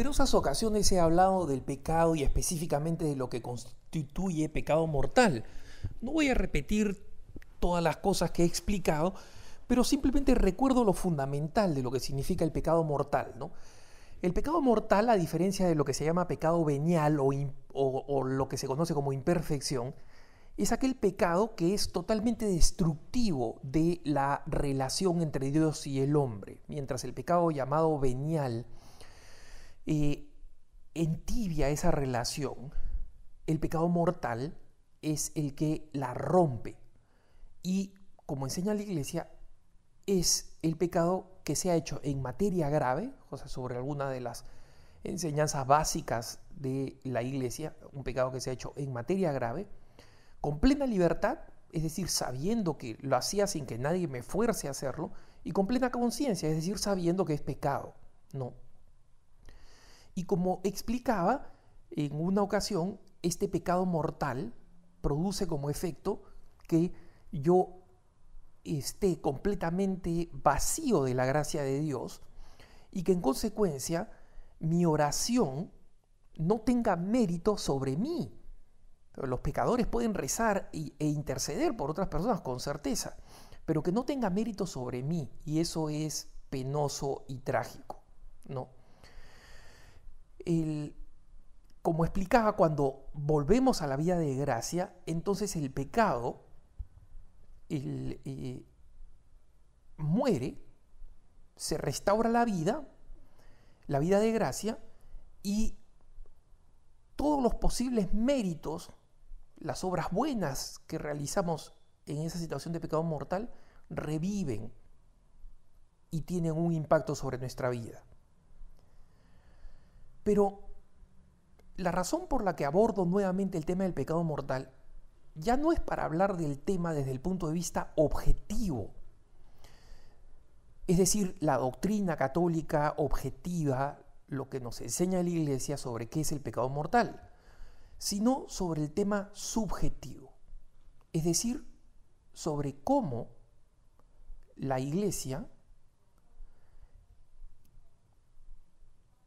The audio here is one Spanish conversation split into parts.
numerosas ocasiones he hablado del pecado y específicamente de lo que constituye pecado mortal. No voy a repetir todas las cosas que he explicado, pero simplemente recuerdo lo fundamental de lo que significa el pecado mortal, ¿no? El pecado mortal, a diferencia de lo que se llama pecado venial o lo que se conoce como imperfección, es aquel pecado que es totalmente destructivo de la relación entre Dios y el hombre, mientras el pecado llamado venial entibia esa relación. El pecado mortal es el que la rompe y, como enseña la Iglesia, es el pecado que se ha hecho en materia grave, o sea, sobre alguna de las enseñanzas básicas de la Iglesia, un pecado que se ha hecho en materia grave, con plena libertad, es decir, sabiendo que lo hacía sin que nadie me fuerce a hacerlo, y con plena conciencia, es decir, sabiendo que es pecado, ¿no? Y como explicaba en una ocasión, este pecado mortal produce como efecto que yo esté completamente vacío de la gracia de Dios y que en consecuencia mi oración no tenga mérito sobre mí. Los pecadores pueden rezar e interceder por otras personas con certeza, pero que no tenga mérito sobre mí, y eso es penoso y trágico, ¿no? Como explicaba, cuando volvemos a la vida de gracia, entonces el pecado muere, se restaura la vida de gracia, y todos los posibles méritos, las obras buenas que realizamos en esa situación de pecado mortal, reviven y tienen un impacto sobre nuestra vida. Pero la razón por la que abordo nuevamente el tema del pecado mortal ya no es para hablar del tema desde el punto de vista objetivo, es decir, la doctrina católica objetiva, lo que nos enseña la Iglesia sobre qué es el pecado mortal, sino sobre el tema subjetivo, es decir, sobre cómo la Iglesia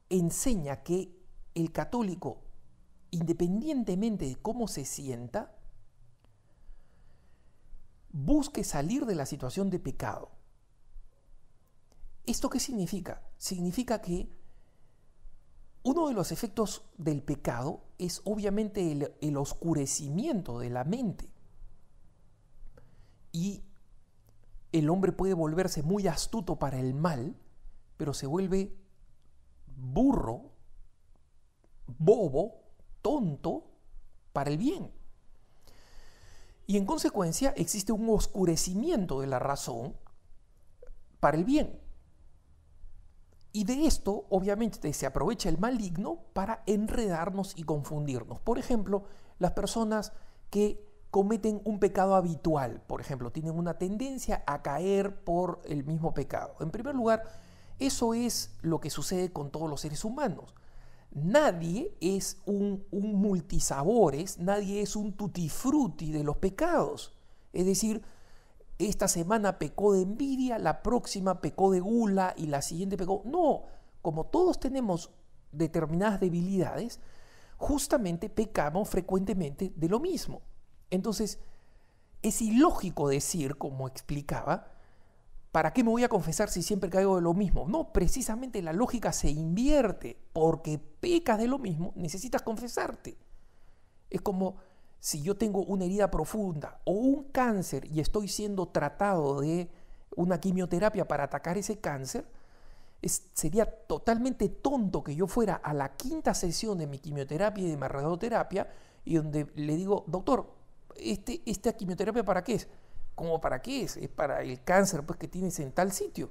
enseña que el católico, independientemente de cómo se sienta, busque salir de la situación de pecado. ¿Esto qué significa? Significa que uno de los efectos del pecado es obviamente el oscurecimiento de la mente. Y el hombre puede volverse muy astuto para el mal, pero se vuelve burro, bobo, tonto para el bien. Y en consecuencia existe un oscurecimiento de la razón para el bien. Y de esto, obviamente, se aprovecha el maligno para enredarnos y confundirnos. Por ejemplo, las personas que cometen un pecado habitual, por ejemplo, tienen una tendencia a caer por el mismo pecado. En primer lugar, eso es lo que sucede con todos los seres humanos. Nadie es un multisabores, nadie es un tutti frutti de los pecados. Es decir, esta semana pecó de envidia, la próxima pecó de gula y la siguiente pecó... No, como todos tenemos determinadas debilidades, justamente pecamos frecuentemente de lo mismo. Entonces, es ilógico decir, como explicaba, ¿para qué me voy a confesar si siempre caigo de lo mismo? No, precisamente la lógica se invierte. Porque pecas de lo mismo, necesitas confesarte. Es como si yo tengo una herida profunda o un cáncer y estoy siendo tratado de una quimioterapia para atacar ese cáncer, sería totalmente tonto que yo fuera a la 5ª sesión de mi quimioterapia y de mi radioterapia y donde le digo, doctor, ¿esta quimioterapia para qué es? ¿Cómo para qué es? Es para el cáncer pues, que tienes en tal sitio.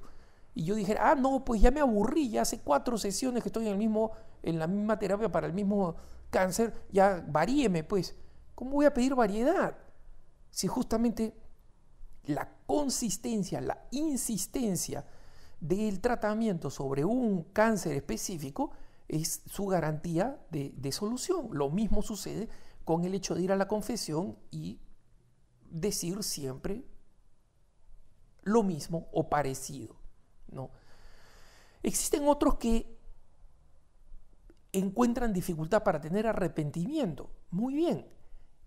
Y yo dijera, no, pues ya me aburrí, ya hace 4 sesiones que estoy en la misma terapia para el mismo cáncer, ya varíeme pues. ¿Cómo voy a pedir variedad? Si justamente la consistencia, la insistencia del tratamiento sobre un cáncer específico es su garantía de solución. Lo mismo sucede con el hecho de ir a la confesión y decir siempre lo mismo o parecido, ¿no? Existen otros que encuentran dificultad para tener arrepentimiento. Muy bien,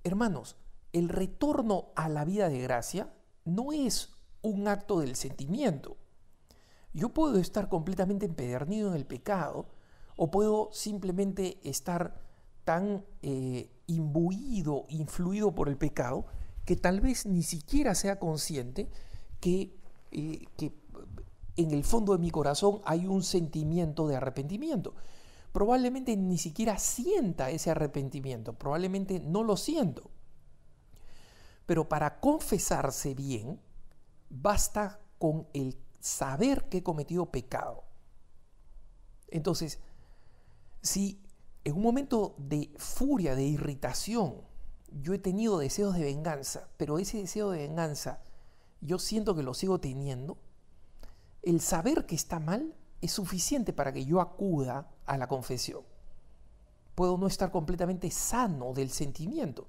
hermanos, el retorno a la vida de gracia no es un acto del sentimiento. Yo puedo estar completamente empedernido en el pecado o puedo simplemente estar tan imbuido, influido por el pecado, que tal vez ni siquiera sea consciente que en el fondo de mi corazón hay un sentimiento de arrepentimiento. Probablemente ni siquiera sienta ese arrepentimiento, probablemente no lo siento. Pero para confesarse bien, basta con el saber que he cometido pecado. Entonces, si en un momento de furia, de irritación, yo he tenido deseos de venganza, pero ese deseo de venganza yo siento que lo sigo teniendo, el saber que está mal es suficiente para que yo acuda a la confesión. Puedo no estar completamente sano del sentimiento,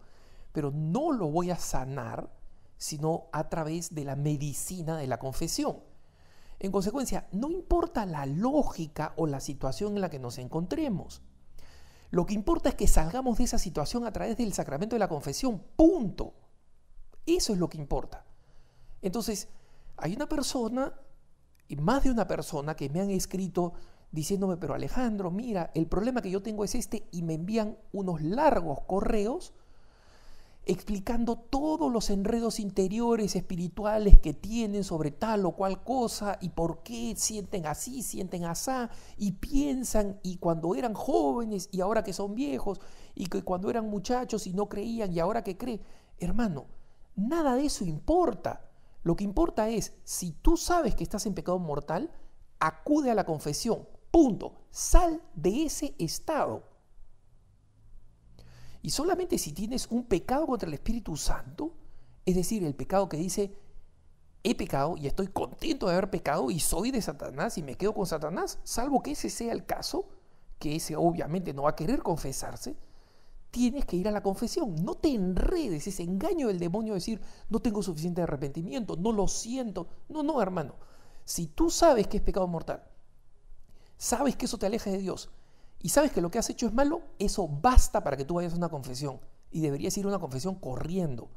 pero no lo voy a sanar sino a través de la medicina de la confesión. En consecuencia, no importa la lógica o la situación en la que nos encontremos. Lo que importa es que salgamos de esa situación a través del sacramento de la confesión. Punto. Eso es lo que importa. Entonces, hay una persona, y más de una persona, que me han escrito diciéndome, pero Alejandro, mira, el problema que yo tengo es este, y me envían unos largos correos explicando todos los enredos interiores espirituales que tienen sobre tal o cual cosa y por qué sienten así, sienten asá y piensan, y cuando eran jóvenes y ahora que son viejos, y que cuando eran muchachos y no creían y ahora que creen. Hermano, nada de eso importa. Lo que importa es, si tú sabes que estás en pecado mortal, acude a la confesión. Punto. Sal de ese estado. Y solamente si tienes un pecado contra el Espíritu Santo, es decir, el pecado que dice, he pecado y estoy contento de haber pecado y soy de Satanás y me quedo con Satanás, salvo que ese sea el caso, que ese obviamente no va a querer confesarse, tienes que ir a la confesión. No te enredes, ese engaño del demonio de decir, no tengo suficiente arrepentimiento, no lo siento. No, hermano. Si tú sabes que es pecado mortal, sabes que eso te aleja de Dios, y sabes que lo que has hecho es malo, eso basta para que tú vayas a una confesión. Y deberías ir a una confesión corriendo.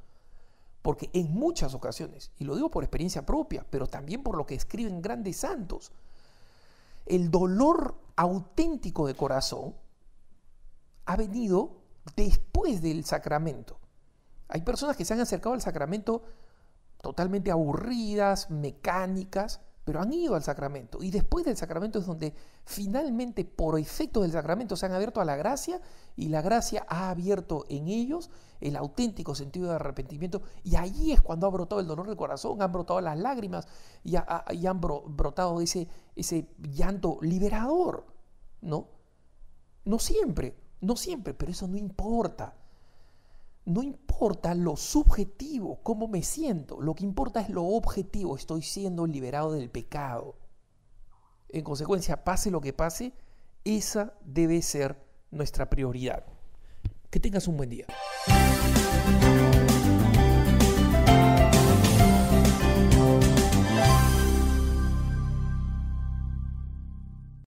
Porque en muchas ocasiones, y lo digo por experiencia propia, pero también por lo que escriben grandes santos, el dolor auténtico de corazón ha venido después del sacramento. Hay personas que se han acercado al sacramento totalmente aburridas, mecánicas, pero han ido al sacramento, y después del sacramento es donde finalmente, por efecto del sacramento, se han abierto a la gracia, y la gracia ha abierto en ellos el auténtico sentido de arrepentimiento, y allí es cuando ha brotado el dolor del corazón, han brotado las lágrimas, y han brotado ese llanto liberador, ¿no? No siempre, pero eso no importa. No importa lo subjetivo, cómo me siento, lo que importa es lo objetivo, estoy siendo liberado del pecado. En consecuencia, pase lo que pase, esa debe ser nuestra prioridad. Que tengas un buen día.